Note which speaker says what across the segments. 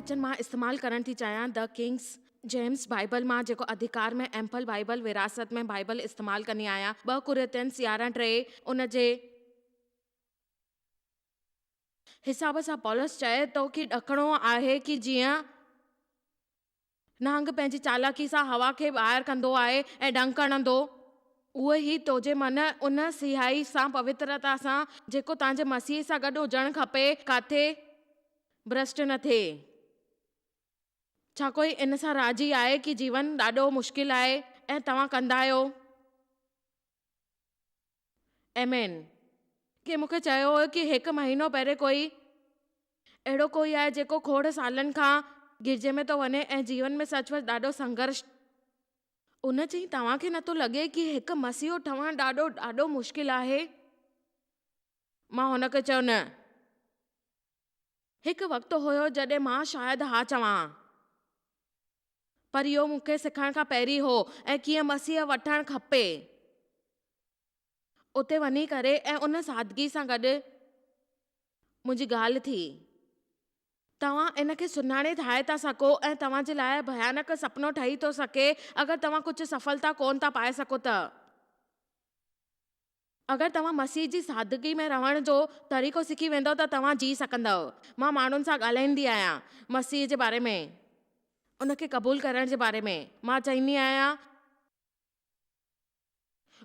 Speaker 1: वचन मां इस्तेमालु करणु थी चाहियां द किंग्स जेम्स बाइबल मां, जेको अधिकार में एम्पल बाइबल विरासत में बाइबल इस्तेमालु कंदी आहियां। 2 कुरिन्थियंस 11:3 उन जे हिसाब सां पौलुस चए थो कि ॾकणो आहे कि जीअं नांग पंहिंजी चालाकी सां हवा खे ॿाहिरि कंदो आहे ऐं डंक हणंदो, उहे ई तोजे मन उन सिहाई सां पवित्रता सां जेको तव्हांजे मसीह सां गॾु हुजणु खपे काथे भ्रष्ट न थिए। छा कोई इन सां राज़ी आहे कि जीवन ॾाढो मुश्किल आहे ऐं तव्हां कंदा आहियो? एमेन। कि मूंखे चयो हुयो कि 1 महीनो पहिरें कोई अहिड़ो कोई आहे जेको खोड़ सालनि खां गिरजे में थो वञे ऐं जीवन में सचमुच ॾाढो संघर्ष। उन चई तव्हांखे नथो लॻे कि हिकु मसीहो ठहणु ॾाढो ॾाढो मुश्किल आहे? मां हुनखे चयो न। हिकु वक़्तु हुयो जॾहिं मां शायदि हा चवां, पर इहो मूंखे सिखण खां पहिरीं हो ऐं कीअं मसीह वठणु खपे। उते वञी करे ऐं उन सादगी सां गॾु मुंहिंजी ॻाल्हि थी। तव्हां इन खे सुञाणे ठाहे था सघो ऐं तव्हांजे लाइ भयानक सुपिनो ठही थो सघे अगरि तव्हां कुझु सफलता कोन था पाए सघो त। अगरि तव्हां मसीह जी सादगी में रहण जो तरीक़ो सिखी वेंदव त तव्हां जी सघंदव। मां माण्हुनि सां ॻाल्हाईंदी आहियां मसीह जे बारे में, उनखे क़बूल करण जे बारे में। मां चवंदी आहियां,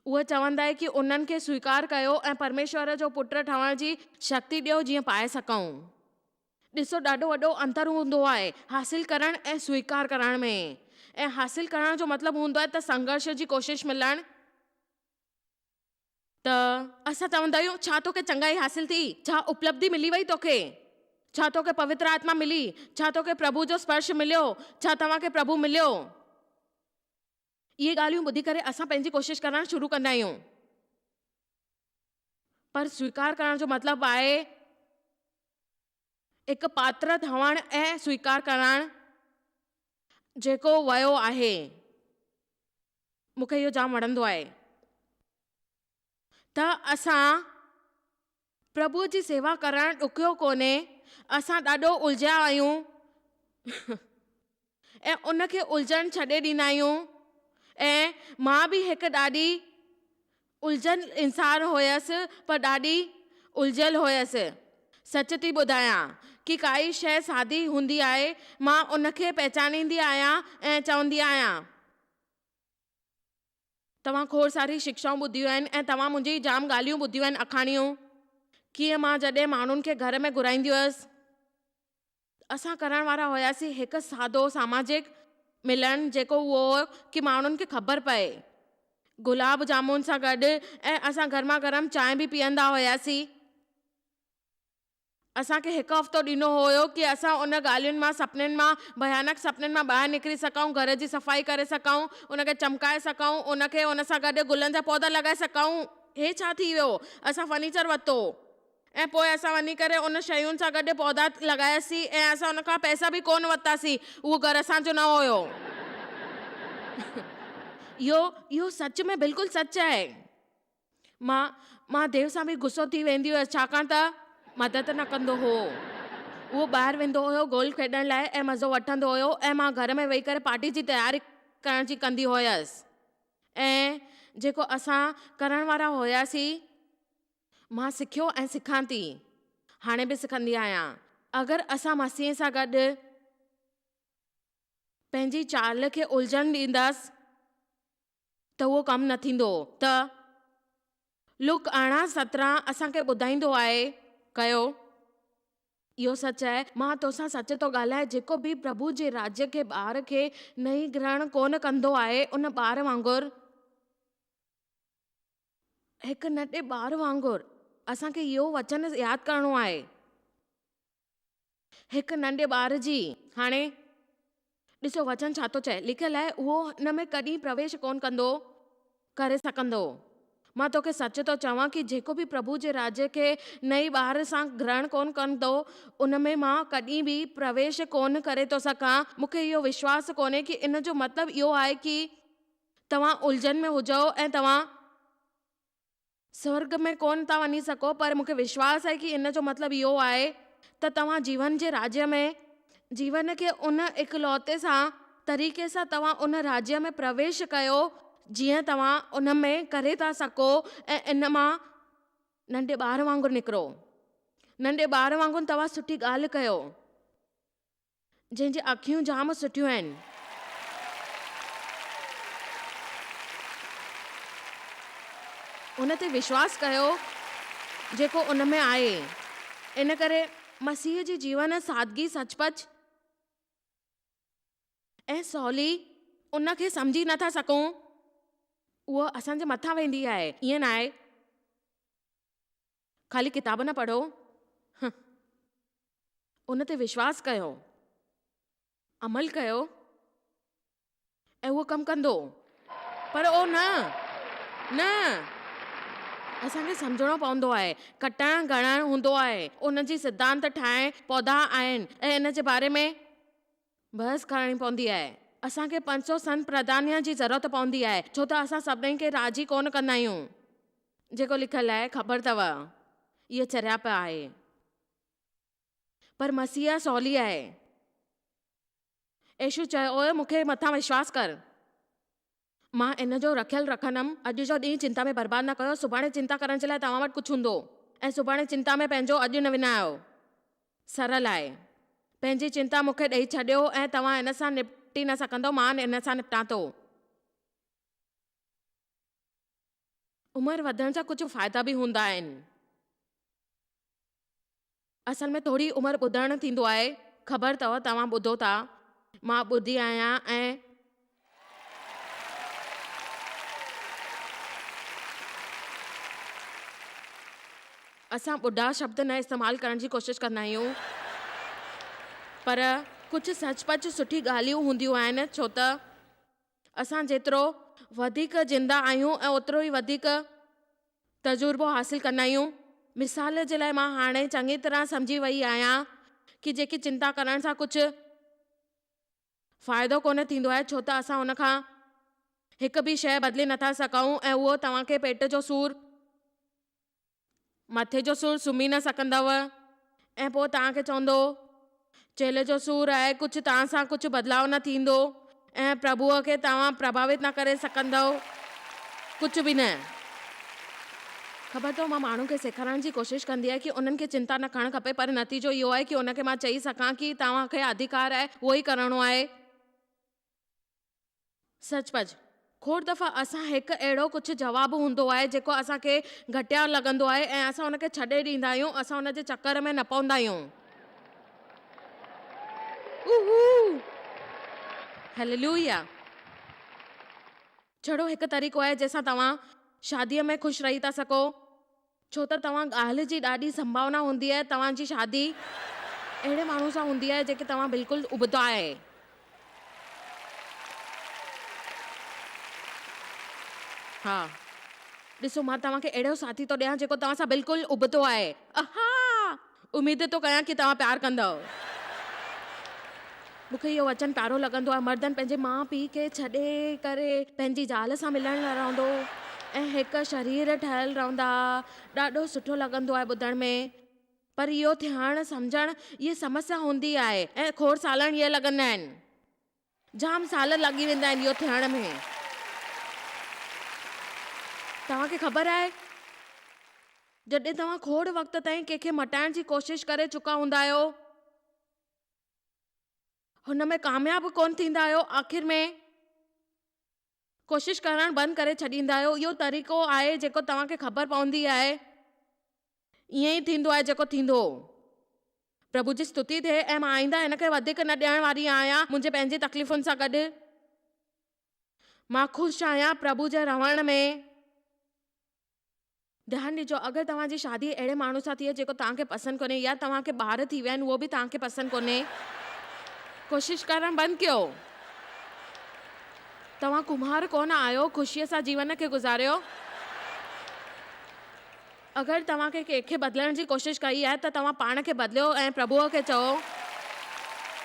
Speaker 1: उहे चवंदा आहिनि कि उन्हनि खे स्वीकार कयो ऐं परमेश्वर जो पुट ठहण जी शक्ति ॾियो जीअं पाए सघूं। ॾिसो, ॾाढो वॾो अंतर हूंदो आहे हासिल करण ऐं स्वीकार करण में। ऐं हासिल करण जो मतिलबु हूंदो आहे त संघर्ष जी कोशिश मिलणु। त असां चवंदा आहियूं, छा तोखे चङाई हासिल थी? छा उपलब्धि मिली वई तोखे? छा तोखे पवित्र आत्मा मिली? छा तोखे प्रभु जो स्पर्श मिलियो? छा तव्हांखे प्रभु मिलियो? इहे ॻाल्हियूं ॿुधी करे असां पंहिंजी कोशिश करणु शुरू कंदा आहियूं। पर स्वीकार करण जो मतिलबु आहे हिकु पात्र ठहणु ऐं स्वीकार करणु जेको वियो आहे। मूंखे इहो जाम वणंदो आहे। त असां प्रभु जी सेवा करणु ॾुखियो कोन्हे, असां ॾाढो उलझिया आहियूं ऐं उनखे उलझण छॾे ॾींदा आहियूं। ऐं मां बि हिकु ॾाढी उलझन इंसान हुयसि, पर ॾाढी उलझियल हुयसि। सच थी ॿुधायां कि काई शइ सादी हूंदी आहे, मां उनखे पहचानींदी आहियां ऐं चवंदी आहियां तव्हां खोड़ सारी शिक्षाऊं ॿुधियूं आहिनि ऐं तव्हां मुंहिंजी जाम ॻाल्हियूं ॿुधियूं आहिनि अखाणियूं। कीअं मां जॾहिं माण्हुनि खे घर में घुराईंदी हुयसि, असां करण वारा हुयासीं हिकु सादो सामाजिक मिलणु जेको उहो हो कि माण्हुनि खे ख़बर पए। गुलाब जामुन सां गॾु ऐं असां गर्मा गर्म चांहि बि पीअंदा हुयासीं। असांखे हिकु हफ़्तो ॾिनो हुयो कि असां उन ॻाल्हियुनि मां, सपननि मां, भयानक सपननि मां ॿाहिरि निकिरी सघूं, घर जी सफ़ाई करे सघूं, उनखे चमकाए सघूं, उनखे उन सां गॾु गुलनि जा पौधा लॻाए सघूं। हे छा थी वियो? असां फर्नीचर वरितो ऐं पोइ असां वञी करे उन शयुनि सां गॾु पौधा लॻायासीं ऐं असां उन खां पैसा बि कोन वरितासीं। उहो घर असांजो न हुयो। इहो सच में बिल्कुलु सच आहे। मां देव सां बि गुस्सो थी वेंदी हुयसि, छाकाणि त मदद न कंदो हो। उहो ॿाहिरि वेंदो हुयो गोल्फ खेॾण लाइ ऐं मज़ो वठंदो हुयो ऐं मां घर में वेही करे पार्टी जी तयारी करण जी कंदी हुयसि। ऐं जेको असां करण वारा हुयासीं, मां सिखियो ऐं सिखां थी, हाणे बि सिखंदी आहियां। अगरि असां मसीह सां गॾु पंहिंजी चाल खे उलझन ॾींदासीं त उहो कमु न थींदो। त लुक 18:17 असांखे ॿुधाईंदो आहे, कयो इहो सच आहे, मां तोसां सच थो ॻाल्हाए, जेको बि प्रभु जे राज्य खे ॿार खे नई ग्रहण कोन कंदो आहे, उन ॿार वांगुरु, हिकु नंढे ॿार वांगुरु असांखे इहो वचन यादि करणो आहे। हिकु नंढे ॿार जी, हाणे ॾिसो वचन छा थो चए, लिखियलु आहे, उहो हिन में कॾहिं प्रवेश कोन कंदो करे सघंदो। मां तोखे सच थो चवां कि जेको बि प्रभु जे राज्य खे नई ॿार सां ग्रहण कोन कंदो, उन में मां कॾहिं बि प्रवेश कोन करे थो सघां। मूंखे इहो विश्वास कोन्हे कि इन जो मतिलबु इहो आहे कि तव्हां उलझन में हुजो ऐं तव्हां स्वर्ग में कोन था वञी सघो, पर मूंखे विश्वास आहे कि इन जो मतिलबु इहो आहे त तव्हां जीवन जे राज्य में जीवन खे उन इकलौते सां तरीक़े सां तव्हां उन राज्य में प्रवेश कयो जीअं तव्हां उन में करे था सघो ऐं इन मां नंढे ॿार वांगुरु निकिरो। नंढे ॿार वांगुरु तव्हां सुठी ॻाल्हि कयो, जंहिंजी अखियूं जाम सुठियूं आहिनि। उन ते विश्वास कयो जेको उन में आहे। इन करे मसीह जी जीवन सादगी सचपच ऐं सवली उन खे सम्झी नथा सघूं, उहो असांजे मथां वेंदी आहे। ईअं न आहे ख़ाली किताब न पढ़ो, उन ते विश्वास कयो, अमल कयो ऐं उहो कमु कंदो। पर ओ न असांखे सम्झणो पवंदो आहे, कटणु गणणु हूंदो आहे, उन जी सिद्धांत ठाहिण पौधा आहिनि ऐं इन जे बारे में बहस करणी पवंदी आहे। असांखे 500 संत प्रधानिया जी ज़रूरत पवंदी आहे, छो त असां सभिनी खे राज़ी कोन कंदा आहियूं। जेको लिखियलु आहे ख़बर अथव, इहा चरियाप आहे, पर मसीह सवली आहे। यीशु चयो मूंखे मथां विश्वास कर, मां इन जो रखियलु रखंदमि। अॼु जो ॾींहुं चिंता में बर्बाद न कयो, सुभाणे चिंता करण जे लाइ तव्हां वटि कुझु हूंदो ऐं सुभाणे चिंता में पंहिंजो अॼु न विञायो। सरल आहे, पंहिंजी चिंता मूंखे ॾेई छॾियो ऐं तव्हां इन सां निपटी न सघंदो, मां इन सां निपटां थो। उमिरि वधण जा कुझु फ़ाइदा बि हूंदा आहिनि। असल में थोरी उमिरि ॿुधणु थींदो आहे, ख़बर अथव तव्हां ॿुधो था, मां ॿुधी आहियां ऐं असां ॿुढा शब्द न इस्तेमालु करण जी कोशिशि कंदा आहियूं, पर कुझु सचपच सुठी ॻाल्हियूं हूंदियूं आहिनि, छो त असां जेतिरो वधीक जिंदा आहियूं ऐं ओतिरो ई वधीक तजुर्बो हासिलु कंदा आहियूं। मिसाल जे लाइ मां हाणे चङी तरह सम्झी वई आहियां कि जेकी चिंता करण सां कुझु फ़ाइदो कोन थींदो आहे, छो त असां उन खां हिकु बि शइ बदिले नथा सघूं ऐं उहो तव्हांखे पेट जो सूरु, मथे जो सूरु सुम्ही न सघंदव ऐं पोइ तव्हांखे चवंदो चेले जो सूरु आहे, कुझु तव्हां सां कुझु बदिलाव न थींदो ऐं प्रभुअ खे तव्हां प्रभावित न करे सघंदव, कुझु बि न। ख़बर अथव मां माण्हू खे सेखारण जी कोशिशि कंदी आहियां कि उन्हनि खे चिंता न करणु खपे, पर नतीजो इहो आहे कि उनखे मां चई सघां कि तव्हांखे अधिकार आहे, उहो ई करिणो आहे। सचपच खोड़ दफ़ा असां हिकु अहिड़ो कुझु जवाबु हूंदो आहे जेको असांखे घटिया लॻंदो आहे ऐं असां उनखे छॾे ॾींदा आहियूं, असां उन जे चकर में न पवंदा आहियूं। हालेलुया। छड़ो हिकु तरीक़ो आहे जंहिंसां तव्हां शादीअ में ख़ुशि रही था सघो, छो त तव्हां ॻाल्हि जी ॾाढी संभावना हूंदी आहे तव्हांजी शादी अहिड़े माण्हू सां हूंदी आहे जेके तव्हां बिल्कुलु उबतो आहे। हा, ॾिसो मां तव्हांखे अहिड़ो साथी थो ॾियां जेको तव्हां सां बिल्कुलु उबतो आहे। उमेद थो कयां कि तव्हां प्यारु कंदव। मूंखे इहो वचन प्यारो लॻंदो आहे, मर्दनि पंहिंजे माउ पीउ खे छॾे करे पंहिंजी ज़ाल सां मिलण न रहंदो ऐं हिकु शरीर ठहियलु रहंदा, ॾाढो सुठो लॻंदो आहे ॿुधण में, पर इहो थियणु सम्झणु इहा समस्या हूंदी आहे ऐं खोड़ साल इहे लॻंदा आहिनि, जाम साल लॻी वेंदा आहिनि इहो थियण में। तव्हांखे ख़बर आहे जॾहिं तव्हां खोड़ वक़्त ताईं कंहिंखे मटाइण जी कोशिशि करे चुका हूंदा आहियो, हुन में कामयाबु कोन थींदा आहियो, आख़िर में कोशिशि करणु बंदि करे छॾींदा आहियो। इहो तरीक़ो आहे जेको तव्हांखे ख़बर पवंदी आहे ईअं ई थींदो आहे जेको थींदो। प्रभु जी स्तुति थिए ऐं मां आईंदा हिन खे वधीक न ॾियण वारी आहियां मुंहिंजे पंहिंजी तकलीफ़ुनि सां गॾु। मां ख़ुशि आहियां प्रभु जे रहण में। ध्यानु ॾिजो, अगरि तव्हांजी शादी अहिड़े माण्हू सां थिए जेको तव्हांखे पसंदि कोन्हे या तव्हांखे ॿार थी विया आहिनि उहो बि तव्हांखे पसंदि कोन्हे, कोशिशि करणु बंदि कयो। तव्हां कुम्हार कोन आहियो, ख़ुशीअ सां जीवन खे गुज़ारियो। अगरि तव्हांखे कंहिंखे बदिलण जी कोशिशि कई आहे त तव्हां पाण खे बदिलियो ऐं प्रभुअ खे चओ,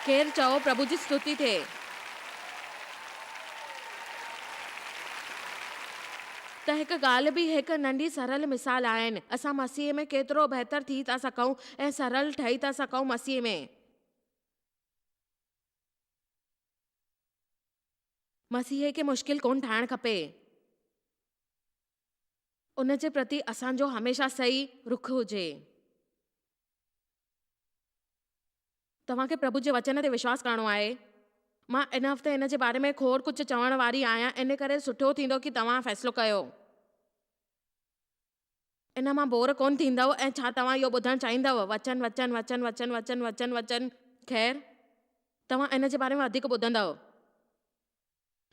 Speaker 1: केरु चओ, प्रभु जी स्तुति थिए। त हिकु ॻाल्हि बि हिकु नंढी सरल मिसाल आहिनि, असां मसीह में केतिरो बहितर थी था सघूं ऐं सरल ठही था सघूं मसीह में। मसीह खे मुश्किल कोन ठाहिणु खपे। उन जे प्रति असांजो हमेशा सही रुख हुजे। तव्हांखे प्रभु जे वचन ते विश्वास करणो आहे। मां इन हफ़्ते इन जे बारे में खोड़ कुझु चवण वारी आहियां, इन करे सुठो थींदो कि तव्हां फ़ैसिलो कयो। इन मां बोर कोन थींदव ऐं छा तव्हां इहो ॿुधणु चाहींदव? वचन वचन वचन वचन वचन वचन वचन ख़ैर तव्हां इन जे बारे में वधीक ॿुधंदव,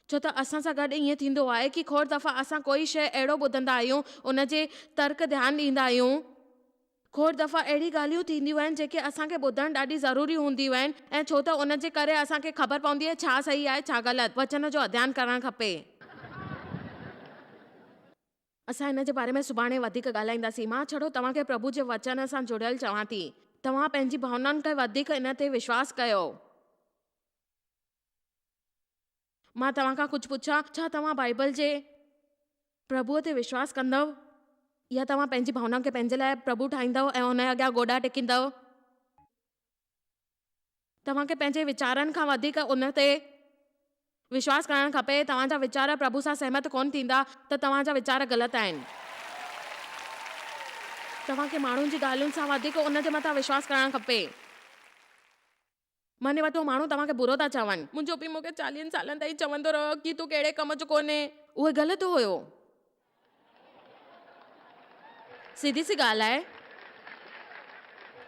Speaker 1: छो त असां सां गॾु ईअं थींदो आहे कि खोड़ दफ़ा असां कोई शइ अहिड़ो ॿुधंदा आहियूं, उन जे तर्क ध्यानु ॾींदा आहियूं। खोड़ दफ़ा अहिड़ी ॻाल्हियूं थींदियूं आहिनि जेके असांखे ॿुधणु ॾाढी ज़रूरी हूंदियूं आहिनि, ऐं छो त उन जे करे असांखे ख़बर पवंदी आहे छा सही आहे छा ग़लति। वचन जो अध्ययन करणु खपे। असां इन जे बारे में सुभाणे वधीक ॻाल्हाईंदासीं। मां छड़ो तव्हांखे प्रभु जे वचन सां जुड़ियल चवां थी। तव्हां पंहिंजी भावनाउनि खे वधीक इन ते विश्वास कयो। मां तव्हां खां कुझु पुछां, छा तव्हां बाइबल जे प्रभुअ ते विश्वास कंदव, या तव्हां पंहिंजी भावनाउनि खे पंहिंजे लाइ प्रभु ठाहींदव ऐं हुन जे अॻियां गोॾा टेकींदव? तव्हांखे पंहिंजे वीचारनि खां वधीक उन ते विश्वास करणु खपे। तव्हांजा वीचार प्रभु सां सहमत कोन थींदा त तव्हांजा वीचार ग़लति आहिनि। तव्हांखे माण्हुनि जी ॻाल्हियुनि सां वधीक उन जे मथां विश्वास करणु खपे। मने वठो माण्हू तव्हांखे बुरो था चवनि, मुंहिंजो पीउ मूंखे 40 सालनि ताईं चवंदो रहियो कि तूं कहिड़े कम जो कोन्हे। उहे ग़लति हुयो। सीधी सी ॻाल्हि आहे।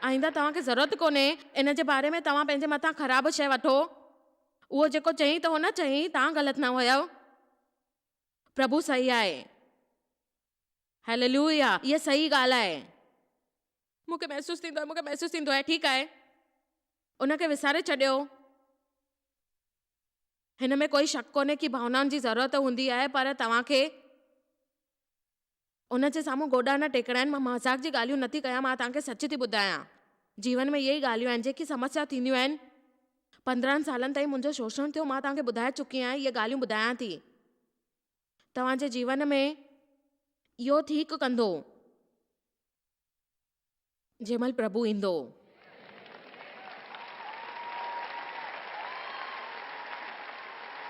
Speaker 1: आईंदा तव्हांखे ज़रूरत कोन्हे इन जे बारे में तव्हां पंहिंजे मथां ख़राबु शइ वठो। उहो जेको चई त हुन चई, तव्हां ग़लति न हुयव। प्रभु सही आहे। हालेलुया, इहा सही ॻाल्हि आहे। मूंखे महसूसु थींदो आहे, ठीकु आहे, उनखे विसारे छॾियो। हिन में कोई शक कोन्हे कि भावनाउनि जी ज़रूरत हूंदी आहे, पर तव्हांखे उन जे साम्हूं गोॾा न टेकणा आहिनि। मां मज़ाक जी ॻाल्हियूं नथी कयां, मां तव्हांखे सच थी ॿुधायां। जीवन में इहे ई ॻाल्हियूं आहिनि जेकी समस्या थींदियूं आहिनि। 15 सालनि ताईं मुंहिंजो शोषण थियो, मां तव्हांखे ॿुधाए चुकी आहियां, इहे ॻाल्हियूं ॿुधायां थी। तव्हांजे जीवन में इहो ठीकु कंदो जंहिंमहिल प्रभु ईंदो।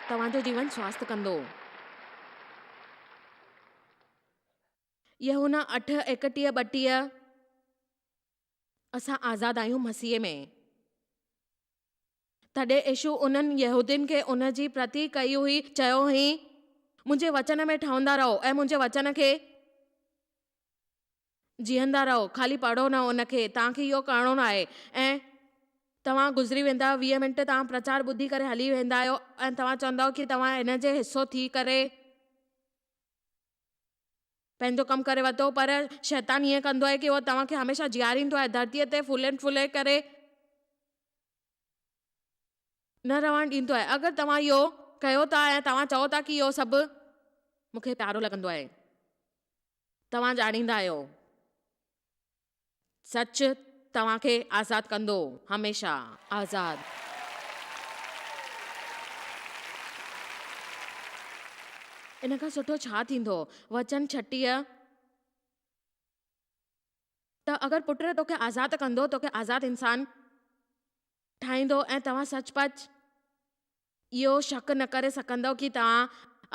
Speaker 1: तव्हांजो जीवन स्वास्थ्य कंदो। यूहन्ना 8:31-32 असां आज़ाद आहियूं मसीह में। तॾहिं यीशु उन्हनि यहूदियुनि खे उन जी प्रति कई हुई, चयो हुई, मुंहिंजे वचन में ठहंदा रहो ऐं मुंहिंजे वचन खे जीअंदा रहो। ख़ाली पढ़ो न उनखे, तव्हांखे इहो करिणो न आहे। ऐं तव्हां गुज़री वेंदा 20 मिंट तव्हां प्रचार ॿुधी करे हली वेंदा आहियो ऐं तव्हां चवंदव कि तव्हां हिन जे हिसो थी करे पंहिंजो कमु करे वरितो, पर शैतान ईअं कंदो आहे कि उहो तव्हांखे हमेशह जीआरींदो आहे, धरतीअ ते फुले करे न रहणु ॾींदो आहे। अगरि तव्हां इहो कयो था ऐं तव्हां चओ था कि इहो सभु मूंखे प्यारो लॻंदो आहे, तव्हां ॼाणींदा आहियो सच तव्हांखे आज़ादु कंदो, हमेशह आज़ादु। इन खां सुठो छा थींदो? वचन 36 त अगरि पुट तोखे आज़ादु कंदो, तोखे आज़ादु इंसान ठाहींदो ऐं तव्हां सचपच इहो शक न करे सघंदव कि तव्हां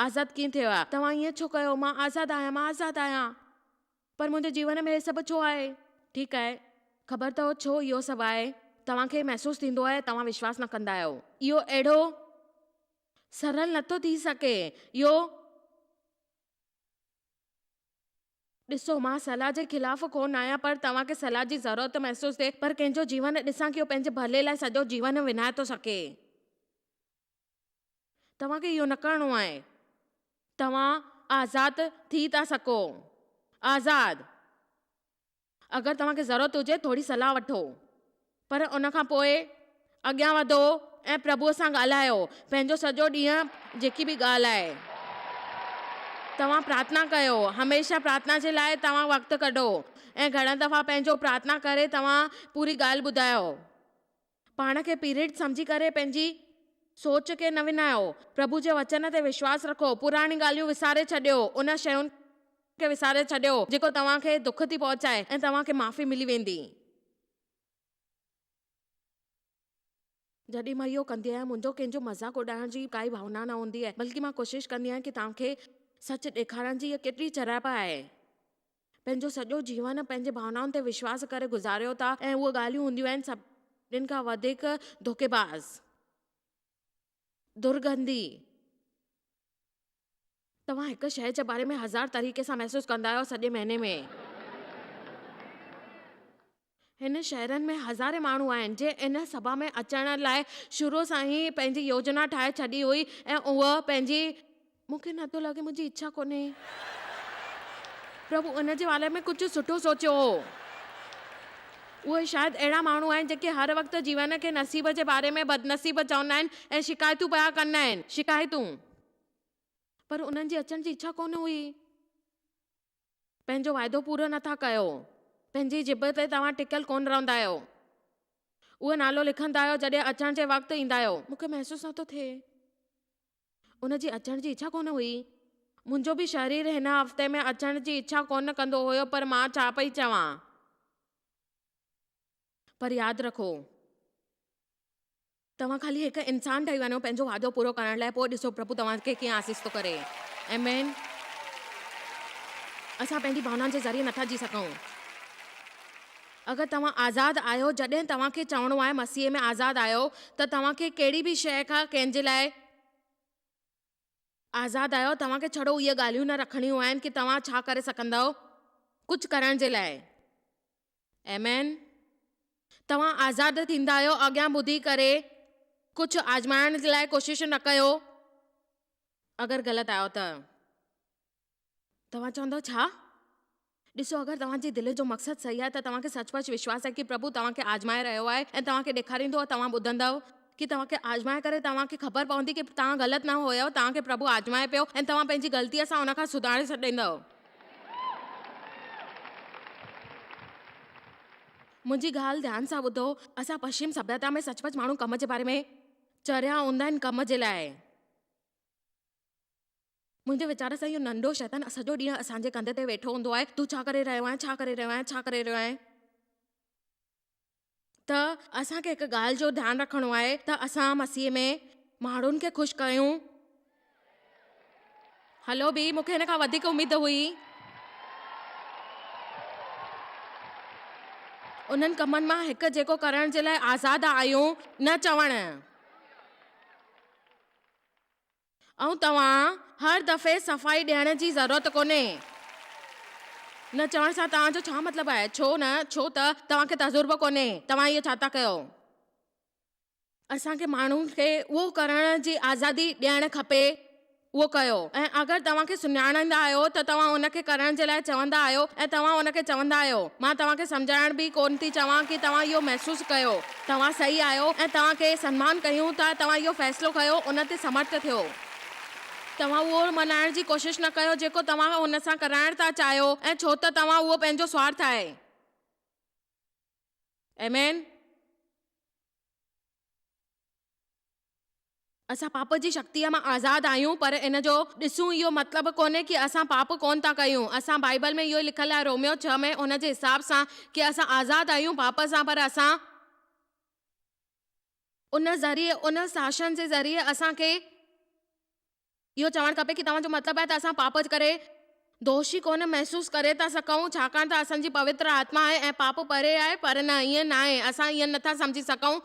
Speaker 1: आज़ादु कीअं थियो आहे। तव्हां ईअं छो कयो? मां आज़ादु आहियां, पर मुंहिंजे जीवन में हे सभु छो आहे? ठीकु आहे, ख़बर अथव छो इहो सभु आहे? तव्हांखे महसूसु थींदो आहे तव्हां विश्वास न कंदा आहियो। इहो अहिड़ो सरल नथो थी सघे। इहो ॾिसो, मां सलाह जे ख़िलाफ़ कोन आहियां, पर तव्हांखे सलाह जी ज़रूरत महसूसु थिए, पर कंहिंजो जीवन ॾिसां कि उहो पंहिंजे भले लाइ सॼो जीवन विञाए थो सघे। तव्हांखे इहो न करिणो आहे। तव्हां आज़ादु थी था सघो, आज़ादु। अगरि तव्हांखे ज़रूरत हुजे थोरी सलाह वठो, पर उन खां पोइ अॻियां वधो ऐं प्रभुअ सां ॻाल्हायो। पंहिंजो सॼो ॾींहुं जेकी बि ॻाल्हि आहे तव्हां प्रार्थना कयो। हमेशह प्रार्थना जे लाइ तव्हां वक़्तु कढो ऐं घणा दफ़ा पंहिंजो प्रार्थना करे तव्हां पूरी ॻाल्हि ॿुधायो। पाण खे पीरियड सम्झी करे पंहिंजी सोच खे न विञायो। प्रभु जे वचन ते विश्वास रखो। पुराणी ॻाल्हियूं विसारे छॾियो, उन शयुनि खे विसारे छॾियो जेको तव्हांखे दुख थी पहुचाए, ऐं तव्हांखे माफ़ी मिली वेंदी। जॾहिं मां इहो कंदी आहियां मुंहिंजो कंहिंजो मज़ाक उॾाइण जी काई भावना न हूंदी आहे, बल्कि मां कोशिशि कंदी आहियां कि तव्हांखे सच ॾेखारण जी इहा केतिरी चरापा आहे। पंहिंजो सॼो जीवन पंहिंजे भावनाउनि ते विश्वास करे गुज़ारियो था ऐं उहे ॻाल्हियूं हूंदियूं आहिनि सभिनीनि खां वधीक धोखेबाज़, दुर्गंधी। तव्हां हिकु शइ जे बारे में 1000 तरीक़े सां महसूसु कंदा आहियो सॼे महीने में। हिन शहरनि में हज़ारे माण्हू आहिनि जे इन सभा में अचण लाइ शुरू सां ई पंहिंजी योजना ठाहे छॾी हुई ऐं उहा पंहिंजी, मूंखे नथो लॻे, मुंहिंजी इच्छा कोन्हे प्रभु उन जे बारे में कुझु सुठो सोचियो हो। उहे शायदि अहिड़ा माण्हू आहिनि जेके हर वक़्तु जीवन खे नसीब जे बारे में बदनसीब चवंदा आहिनि ऐं शिकायतूं पिया कंदा आहिनि, शिकायतूं, पर उन्हनि जी अचण जी इच्छा कोन हुई। पंहिंजो वाइदो पूरो नथा कयो, पंहिंजी जिब ते तव्हां टिकियल कोन रहंदा आहियो, उहो नालो लिखंदा आहियो जॾहिं अचण जे वक़्तु ईंदा आहियो। मूंखे महसूसु नथो थिए, उन जी अचण जी इच्छा कोन हुई। मुंहिंजो बि शरीर हिन हफ़्ते में अचण जी इच्छा कोन कंदो हुयो, पर मां छा पई चवां। पर यादि रखो, तव्हां ख़ाली हिकु इंसान ठही वञो पंहिंजो वाइदो पूरो करण लाइ, पोइ ॾिसो प्रभु तव्हांखे कीअं आसीस थो करे। आमीन। असां पंहिंजी भावनाउनि जे ज़रिए नथा जी सघूं। अगरि तव्हां आज़ादु आहियो, जॾहिं तव्हांखे चवणो आहे मसीह में आज़ादु आहियो, त तव्हांखे कहिड़ी बि शइ खां कंहिंजे लाइ आज़ादु आहियो। तव्हांखे छड़ो इहे ॻाल्हियूं न रखणियूं आहिनि कि तव्हां छा करे सघंदव कुझु करण जे लाइ। आमीन। तव्हां आज़ादु थींदा आहियो अॻियां ॿुधी करे कुझु आज़माइण जे लाइ कोशिशि न कयो। अगरि ग़लति आहियो त तव्हां चवंदव छा? ॾिसो, अगरि तव्हांजे दिलि जो मक़सदु सही आहे त तव्हांखे सचपच विश्वास आहे कि प्रभु तव्हांखे आज़माए रहियो आहे ऐं तव्हांखे ॾेखारींदो, तव्हां ॿुधंदव कि तव्हांखे आज़माए करे तव्हांखे ख़बर पवंदी कि तव्हां ग़लति न हुयव, तव्हांखे प्रभु आज़माए पियो ऐं तव्हां पंहिंजी ग़लतीअ सां हुन खां सुधारे छॾींदव। मुंहिंजी ॻाल्हि ध्यान सां ॿुधो। असां पश्चिम सभ्यता में सचपच माण्हू कम जे बारे में चरिया हूंदा आहिनि, कम जे लाइ। मुंहिंजे वीचार सां इहो नंढो शैतान सॼो ॾींहुं असांजे कंधे ते वेठो हूंदो आहे, तूं छा करे रहियो आहे, छा करे रहियो आहे, छा करे रहियो आहे। त असांखे हिकु ॻाल्हि जो ध्यानु रखणो आहे त असां मसीह में माण्हुनि खे ख़ुशि कयूं। हलो बि, मूंखे हिन खां वधीक उमेद हुई। उन्हनि कमनि मां हिकु जेको करण जे लाइ आज़ादु आहियूं, न चवणु। ऐं तव्हां हर दफ़े सफ़ाई ॾियण जी ज़रूरत कोन्हे। न चवण सां तव्हांजो छा मतिलबु आहे? छो न? छो त तव्हांखे तजुर्बो कोन्हे, तव्हां इहो छा था कयो। असांखे माण्हुनि खे उहो करण जी आज़ादी ॾियणु खपे, उहो कयो। ऐं अगरि तव्हांखे सुञाणंदा आहियो त तव्हां हुनखे करण जे लाइ चवंदा आहियो ऐं तव्हां हुनखे चवंदा आहियो। मां तव्हांखे सम्झाइण बि कोन थी चवां कि तव्हां इहो महसूसु कयो तव्हां सही आहियो ऐं तव्हांखे सन्मान कयूं था, तव्हां इहो फ़ैसिलो कयो, उन ते समर्थ थियो। तव्हां उहो मनाइण जी कोशिशि न कयो जेको तव्हां हुन सां कराइण था चाहियो, ऐं छो त तव्हां उहो पंहिंजो स्वार्थ आहे। आमीन। असां पाप जी शक्तिअ मां आज़ादु आहियूं, पर इन जो ॾिसूं इहो मतिलबु कोन्हे कि असां पाप कोन था कयूं। असां बाइबल में इहो लिखियलु आहे रोमियो 6 में, उन जे हिसाब सां कि असां आज़ादु आहियूं पाप सां, पर असां उन ज़रिए, उन शासन जे ज़रिए असांखे इहो चवणु खपे कि तव्हांजो मतिलबु आहे त असां पाप करे दोषी कोन महसूसु करे था सघूं, छाकाणि त असांजी पवित्र आत्मा आहे ऐं पाप परे आहे। पर न, ईअं न आहे। असां ईअं नथा सम्झी सघूं,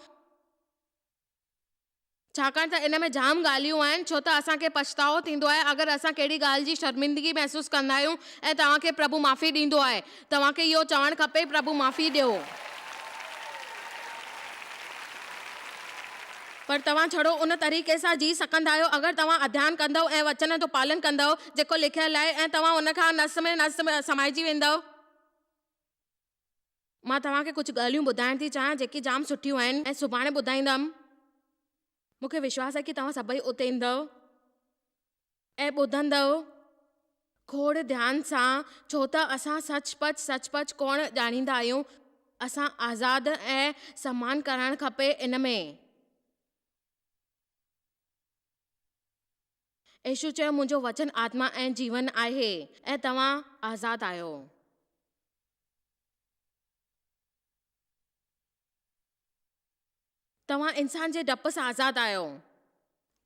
Speaker 1: छाकाणि त इन में जाम ॻाल्हियूं आहिनि। छो त असांखे पछतावो थींदो आहे अगरि असां कहिड़ी ॻाल्हि जी शर्मिंदगी महसूसु कंदा आहियूं ऐं तव्हांखे प्रभु माफ़ी ॾींदो आहे। तव्हांखे इहो चवणु खपे, प्रभु माफ़ी ॾियो। पर तव्हां छड़ो उन तरीक़े सां जी सघंदा आहियो अगरि तव्हां अध्ययन कंदव ऐं वचन जो पालन कंदव जेको लिखियलु आहे, ऐं तव्हां उन खां नस में समाइजी वेंदव। मां तव्हांखे कुझु ॻाल्हियूं ॿुधाइण थी चाहियां जेकी जाम सुठियूं आहिनि ऐं सुभाणे ॿुधाईंदमि। मूंखे विश्वास आहे कि तव्हां सभई उते ईंदव ऐं ॿुधंदव खोड़ ध्यान सां, छो त असां सचपच कोन ॼाणींदा आहियूं। असां आज़ादु ऐं सम्मान करणु खपे इन में। यीशु चयो, मुंहिंजो वचन आत्मा ऐं जीवन आहे ऐं तव्हां आज़ादु आहियो। तव्हां इंसान जे डप सां आज़ादु आहियो,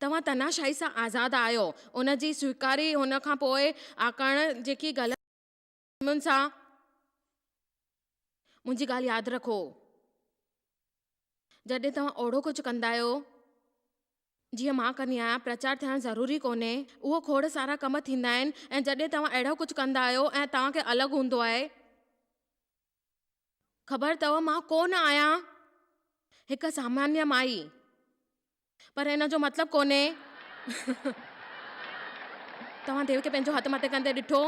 Speaker 1: तव्हां तनाशाही सां आज़ादु आहियो, उन जी स्वीकारी हुन खां पोइ आकरण जेकी ग़लति सां। मुंहिंजी ॻाल्हि यादि रखो, जॾहिं तव्हां ओहिड़ो कुझु कंदा आहियो जीअं मां कंदी आहियां, प्रचार थियणु ज़रूरी कोन्हे, उहो खोड़ सारा कम थींदा आहिनि। ऐं जॾहिं तव्हां अहिड़ो कुझु कंदा आहियो ऐं तव्हांखे अलॻि हूंदो आहे, ख़बर अथव मां कोन आहियां हिकु सामान्य माई, पर हिन जो मतिलबु कोन्हे तव्हां देव खे पंहिंजो हथ मथे कंदे ॾिठो,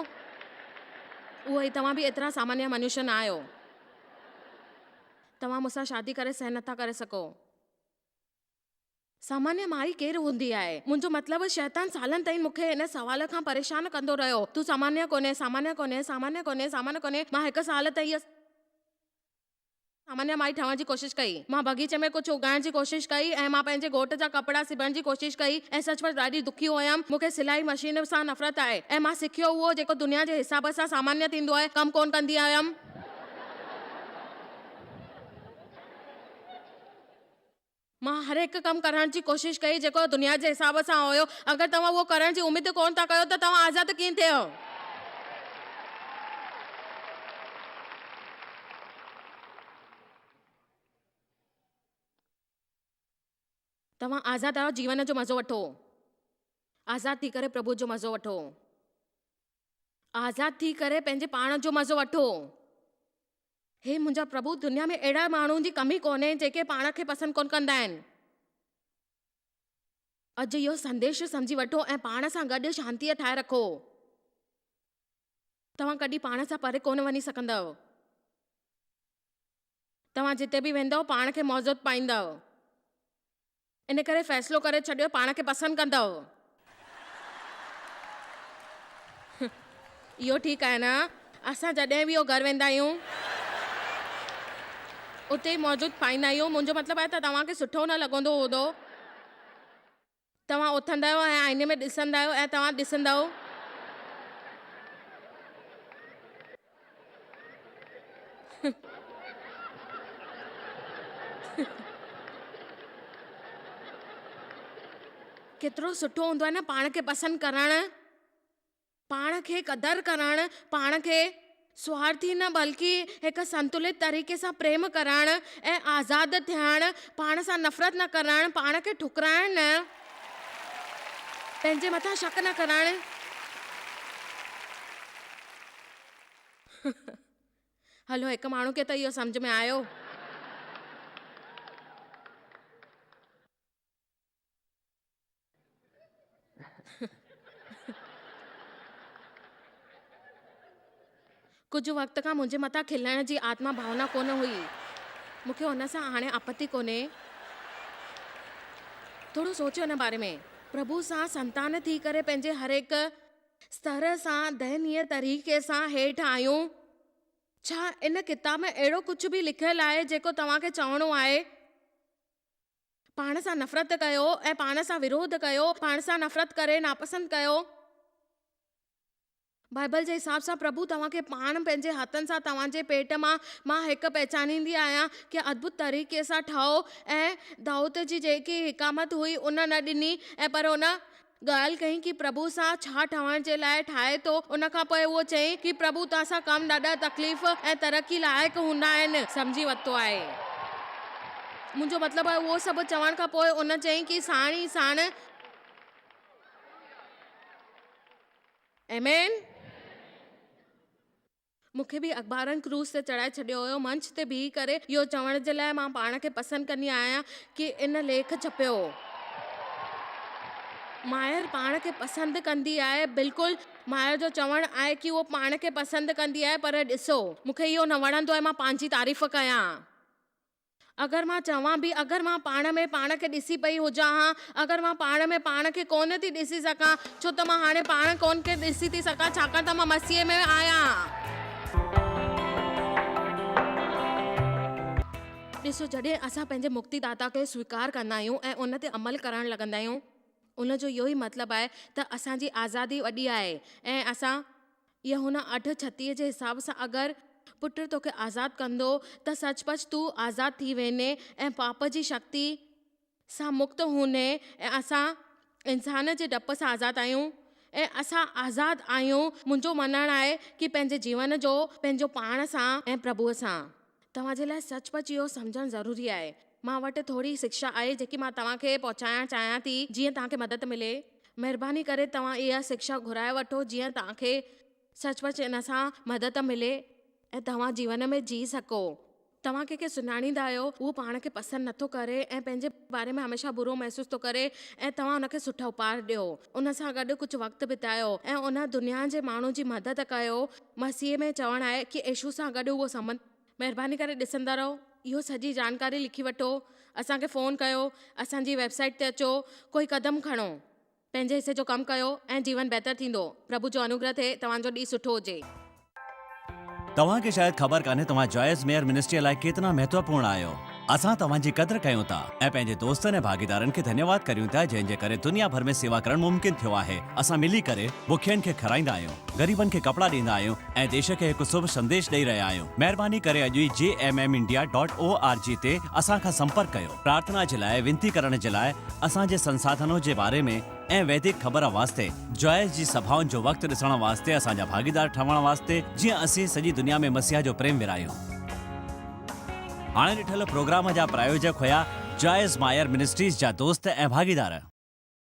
Speaker 1: उहो ई तव्हां बि एतिरा सामान्य मनुष्य न आहियो। तव्हां मूंसां शादी करे सहन नथा करे सघो। सामान्य माई केरु हूंदी आहे? मुंहिंजो मतिलबु शैतान सालनि ताईं मूंखे हिन सवाल खां परेशान कंदो रहियो, तूं सामान्य कोन्हे, सामान्य कोन्हे, सामान्य कोन्हे, सामान्य कोन्हे। मां हिकु साल ताईं इहा सामान्य माई ठहण जी कोशिशि कई। मां बगीचे में कुझु उगाइण जी कोशिशि कई ऐं मां पंहिंजे घोट जा कपिड़ा सिबण जी कोशिशि कई ऐं सचमुच ॾाढी दुखी हुयमि। मूंखे सिलाई मशीन सां नफ़रत आहे ऐं मां सिखियो उहो जेको दुनिया जे हिसाब सां सामान्य थींदो आहे, कमु कोन कंदी आयमि। मां हर हिकु कमु करण जी कोशिशि कई जेको दुनिया जे हिसाब सां हुयो। अगरि तव्हां उहो करण जी उमेद कोन था कयो त तव्हां आज़ादु कीअं थियो? तव्हां आज़ादु आहियो, जीवन जो मज़ो वठो, आज़ादु थी करे प्रभु जो मज़ो वठो, आज़ादु थी करे पंहिंजे पाण जो मज़ो वठो। हे मुंहिंजा प्रभु, दुनिया में अहिड़ा माण्हुनि जी कमी कोन्हे जेके पाण खे पसंदि कोन कंदा आहिनि। अॼु इहो संदेश सम्झी वठो ऐं पाण सां गॾु शांतीअ ठाहे रखो। तव्हां कॾहिं पाण सां परे कोन वञी सघंदव। तव्हां जिते बि वेंदव पाण खे मौजूदु पाईंदव। इन करे फ़ैसिलो करे छॾियो, पाण खे पसंदि कंदव। इहो ठीकु आहे न? असां जॾहिं बि इहो घरु वेंदा आहियूं उते ई मौजूदु पाईंदा आहियूं। मुंहिंजो मतिलबु आहे त तव्हांखे सुठो न लॻंदो हूंदो। तव्हां उथंदा आहियो ऐं आईने में ॾिसंदा आहियो ऐं तव्हां ॾिसंदव केतिरो सुठो हूंदो आहे न पाण खे पसंदि करणु, पाण खे क़दर करणु, पाण खे स्वार्थी न बल्कि हिकु संतुलित तरीक़े सां प्रेम करणु ऐं आज़ादु थियणु, पाण सां नफ़रत न करणु, पाण खे ठुकराइणु न, पंहिंजे मथां शक न करणु। हलो, हिकु माण्हू खे त इहो सम्झ में आयो। कुझु वक़्त खां मुंहिंजे मथां खिलण जी आत्मा भावना कोन हुई। मूंखे हुन सां हाणे आपत्ति कोन्हे। थोरो सोचियो हिन बारे में। प्रभु सां संतान थी करे पंहिंजे हर हिकु स्तर सां दयनीय तरीक़े सां हेठि आहियूं। छा इन किताब में अहिड़ो कुझु बि लिखियलु आहे जेको तव्हांखे चवणो आहे? पाण सां नफ़रत कयो ऐं पाण सां विरोध कयो, पाण सां नफ़रत करे नापसंद कयो। बाइबल जे हिसाब सां प्रभु तव्हांखे पाण पंहिंजे हथनि सां तव्हांजे पेट मां हिकु पहचानींदी आहियां कि अद्भुत तरीक़े सां ठाहो। ऐं दाऊद जी जेकी हिकामत हुई उन न ॾिनी ऐं पर उन ॻाल्हि कई कि प्रभु सां छा ठहण जे लाइ ठाहे थो। उन खां पोइ उहो चयईं कि प्रभु तव्हां सां कमु ॾाढा तकलीफ़ ऐं तरक़ी लाइक़ु हूंदा आहिनि। सम्झी वरितो आहे? मुंहिंजो मतिलबु आहे उहो सभु चवण खां पोइ उन चयईं कि साण ई साण आमेन। मूंखे बि अख़बारनि क्रूज़ ते चढ़ाए छॾियो हुयो, मंच ते बीही करे इहो चवण जे लाइ मां पाण खे पसंदि कंदी आहियां कि इन लेख छपियो। मायर पाण खे पसंदि कंदी आहे, बिल्कुलु मायर जो चवणु आहे कि उहो पाण खे पसंदि कंदी आहे, पर ॾिसो मूंखे इहो न वणंदो आहे मां पंहिंजी तारीफ़ कयां। अगरि मां चवां बि, अगरि मां पाण में पाण खे ॾिसी पई हुजां हा, अगरि मां पाण में पाण खे कोन थी ॾिसी सघां, छो त मां हाणे पाण कोन खे ॾिसी थी सघां छाकाणि त मां मसीह में आहियां। ॾिसो, जॾहिं असां पंहिंजे मुक्तिदाता खे स्वीकार कंदा आहियूं ऐं उन ते अमल करणु लॻंदा आहियूं, उन जो इहो ई मतिलबु आहे त असांजी आज़ादी वॾी आहे। ऐं असां इहा हुन 8:36 जे हिसाब सां अगरि पुटु तोखे आज़ादु कंदो त सचपच तूं आज़ादु थी वेंदे ऐं पाप जी शक्ति सां मुक्त हूने ऐं असां इंसान जे डप सां आज़ादु आहियूं ऐं असां आज़ादु आहियूं। मुंहिंजो मञणु आहे कि पंहिंजे जीवन जो पंहिंजो पाण सां ऐं प्रभुअ सां। तव्हांजे लाइ सचपच इहो सम्झणु ज़रूरी आहे। मां वटि थोरी शिक्षा आहे जेकी मां तव्हांखे पहुचाइणु चाहियां थी, जीअं तव्हांखे मदद मिले। महिरबानी करे तव्हां इहा शिक्षा घुराए वठो जीअं तव्हांखे सचपच इन सां मदद मिले ऐं तव्हां जीवन में जी सघो। तव्हां कंहिंखे सुञाणींदा आहियो, उहो पाण खे पसंदि नथो करे ऐं पंहिंजे बारे में हमेशह बुरो महसूसु थो करे ऐं तव्हां उनखे सुठा उपहार ॾियो, उन सां गॾु कुझु वक़्तु बितायो ऐं उन दुनिया जे माण्हू जी मदद कयो। मसीह में चवणु आहे कि यीशू सां गॾु उहो संबंध। महिरबानी करे ॾिसंदा रहो। इहो सॼी जानकारी लिखी वठो, असांखे फ़ोन कयो, असांजी वेबसाइट ते अचो, कोई क़दम खणो, पंहिंजे हिसे जो कमु कयो ऐं जीवन बहितर थींदो। प्रभु जो अनुग्रह थिए, तव्हांजो ॾींहुं सुठो हुजे।
Speaker 2: तव्हां खे शायदि ख़बर कान्हे तव्हां जॉयस मेयर मिनिस्ट्री लाइ केतिरा महत्वपूर्ण आहियो। असां तव्हांजी क़दुरु कयूं था ऐं पंहिंजे दोस्तनि ऐं भागीदारनि खे धन्यवाद करियूं था जंहिं जे करे दुनिया भर में सेवा करणु मुमकिन थियो आहे। असां मिली करे बुखियनि खे खाराईंदा आहियूं, ग़रीबनि खे कपड़ा ॾींदा आहियूं ऐं देश खे हिकु शुभ संदेश ॾेई रहिया आहियूं। महिरबानी करे अॼु ई jmmindia.org ते असां खां संपर्क कयो। प्रार्थना जे लाइ, विनती करण जे लाइ, असांजे संसाधनों जे बारे में ऐं वैदिक ख़बर वास्ते, जॉयस जी सभाउनि जो वक़्तु ॾिसण वास्ते, असांजा भागीदार ठहण वास्ते, जीअं असीं सॼी दुनिया में मसीह जो प्रेम विरायूं। हाणे ॾिठल प्रोग्राम जा प्रायोजक हुया जॉयस मायर मिनिस्ट्रीज़ जा दोस्त ऐं भागीदार।